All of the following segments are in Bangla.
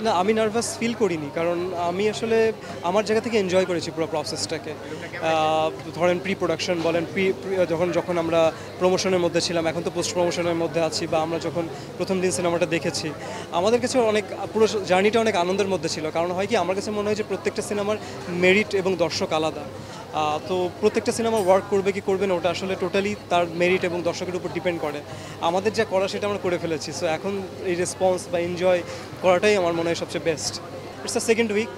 না, আমি নার্ভাস ফিল করিনি, কারণ আমি আসলে আমার জায়গা থেকে এনজয় করেছি পুরো প্রসেসটাকে। ধরেন প্রি প্রোডাকশন বলেন, যখন যখন আমরা প্রমোশনের মধ্যে ছিলাম, এখন তো পোস্ট প্রমোশনের মধ্যে আছি, বা আমরা যখন প্রথম দিন সিনেমাটা দেখেছি, আমাদের কাছে অনেক পুরো জার্নিটা অনেক আনন্দের মধ্যে ছিল। কারণ হয় কি, আমার কাছে মনে হয় যে প্রত্যেকটা সিনেমার মেরিট এবং দর্শক আলাদা। তো প্রত্যেকটা সিনেমা ওয়ার্ক করবে কি করবে না, ওটা আসলে টোটালি তার মেরিট এবং দর্শকের উপর ডিপেন্ড করে। আমাদের যা করা সেটা আমরা করে ফেলেছি, সো এখন এই রেসপন্স বা এনজয় করাটাই আমার মনে হয় সবচেয়ে best. It's the second week,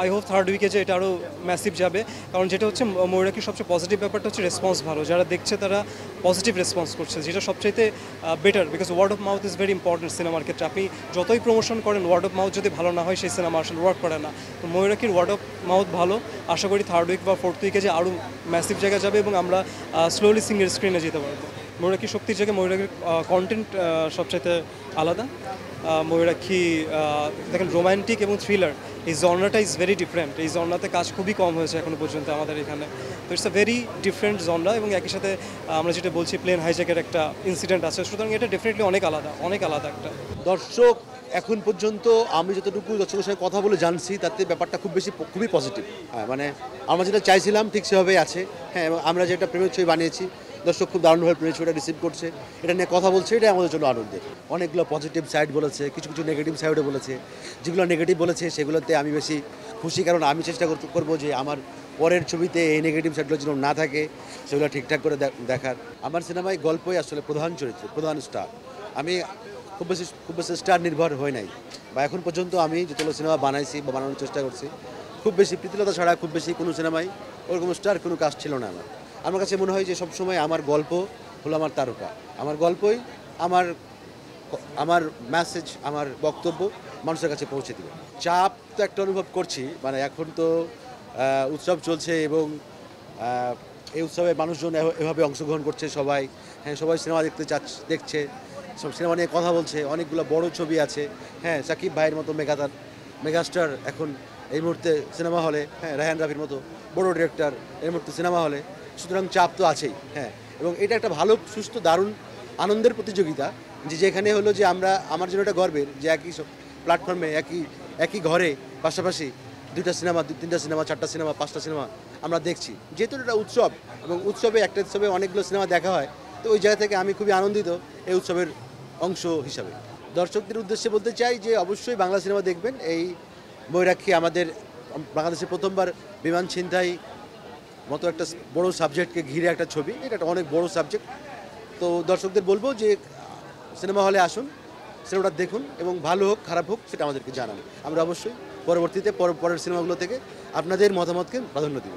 I hope third উইকে যে এটা আরও ম্যাসিভ যাবে। কারণ যেটা হচ্ছে ময়ূরাক্ষীর সবচেয়ে পজিটিভ ব্যাপারটা হচ্ছে রেসপন্স ভালো, যারা দেখছে তারা পজিটিভ রেসপন্স করছে, যেটা সবচাইতে better, because word of mouth is very important সিনেমার ক্ষেত্রে। আপনি যতই প্রমোশন করেন, ওয়ার্ড অফ মাউথ যদি ভালো না হয়, সেই সিনেমা আসলে ওয়ার্ক করে না। তো ময়ূরাক্ষীর ওয়ার্ড অফ মাউথ ভালো, আশা করি থার্ড উইক বা ফোর্থ উইকে যে আরও ম্যাসিভ জায়গা যাবে এবং আমরা স্লোলি সিঙ্গেল স্ক্রিনে যেতে পারবো। ময়ূরাক্ষী শক্তির জায়গায় ময়ূরাক্ষীর কন্টেন্ট সবচাইতে আলাদা। ময়ূরাক্ষী দেখেন, রোম্যান্টিক এবং থ্রিলার, এই জনরাটা ইজ ভেরি ডিফারেন্ট। এই জনরাতে কাজ খুবই কম হয়েছে এখনো পর্যন্ত আমাদের এখানে। তো it's a very different genre, এবং একই সাথে আমরা যেটা বলছি প্লেন হাইজ্যাকের একটা ইনসিডেন্ট আছে, সুতরাং এটা ডেফিনেটলি অনেক আলাদা, অনেক আলাদা একটা। দর্শক এখন পর্যন্ত আমি যতটুকু দর্শকের সঙ্গে কথা বলে জানছি, তাতে ব্যাপারটা খুবই পজিটিভ। হ্যাঁ, মানে আমরা যেটা চাইছিলাম ঠিক সেভাবেই আছে। হ্যাঁ, এবং আমরা যেটা প্রেমের ছবি বানিয়েছি, দর্শক খুব দারুণভাবে প্রেমের ছবিটা রিসিভ করছে, এটা নিয়ে কথা বলছে, এটাই আমাদের জন্য আনন্দের। অনেকগুলো পজিটিভ সাইড বলেছে, কিছু কিছু নেগেটিভ সাইডও বলেছে। যেগুলো নেগেটিভ বলেছে সেগুলোতে আমি বেশি খুশি, কারণ আমি চেষ্টা করবো যে আমার পরের ছবিতে এই নেগেটিভ সাইডগুলো যেন না থাকে, সেগুলো ঠিকঠাক করে দেখার। আমার সিনেমায় গল্পই আসলে প্রধান চরিত্র, প্রধান স্টার। আমি খুব বেশি স্টার নির্ভর হয় নাই, বা এখন পর্যন্ত আমি যতগুলো সিনেমা বানাইছি বা বানানোর চেষ্টা করছি, খুব বেশি প্রীতিলতা ছাড়া খুব বেশি কোনো সিনেমায় ওরকম স্টার কোনো কাজ ছিল না। আমার কাছে মনে হয় যে সবসময় আমার গল্প হলো আমার তারকা, আমার গল্পই আমার আমার মেসেজ, আমার বক্তব্য মানুষের কাছে পৌঁছে দিবে। চাপ তো একটা অনুভব করছি, মানে এখন তো উৎসব চলছে এবং এই উৎসবে মানুষজন এভাবে অংশগ্রহণ করছে সবাই। হ্যাঁ, সবাই সিনেমা দেখছে, সব সিনেমা নিয়ে কথা বলছে, অনেকগুলো বড় ছবি আছে। হ্যাঁ, সাকিব ভাইয়ের মতো মেগাস্টার এখন এই মুহূর্তে সিনেমা হলে। হ্যাঁ, রায়হান রাফির মতো বড় ডিরেক্টর এই মুহূর্তে সিনেমা হলে, সুতরাং চাপ তো আছেই। হ্যাঁ, এবং এটা একটা ভালো, সুস্থ, দারুণ আনন্দের প্রতিযোগিতা, যেখানে হলো যে আমার জন্য এটা গর্বের যে একই প্ল্যাটফর্মে একই ঘরে পাশাপাশি দুইটা সিনেমা, তিনটা সিনেমা, চারটা সিনেমা, পাঁচটা সিনেমা আমরা দেখছি। যেহেতু এটা উৎসব, এবং একটা উৎসবে অনেকগুলো সিনেমা দেখা হয়, তো ওই জায়গা থেকে আমি খুবই আনন্দিত এই উৎসবের অংশ হিসাবে। দর্শকদের উদ্দেশ্যে বলতে চাই যে অবশ্যই বাংলা সিনেমা দেখবেন। এই ময়ূরাক্ষী আমাদের বাংলাদেশে প্রথমবার বিমান ছিনতাই মতো একটা বড় সাবজেক্টকে ঘিরে একটা ছবি, এটা একটা অনেক বড় সাবজেক্ট। তো দর্শকদের বলবো যে সিনেমা হলে আসুন, সিনেমাটা দেখুন, এবং ভালো হোক খারাপ হোক সেটা আমাদেরকে জানান। আমরা অবশ্যই পরবর্তীতে পরের সিনেমাগুলো থেকে আপনাদের মতামতকে প্রাধান্য দেব।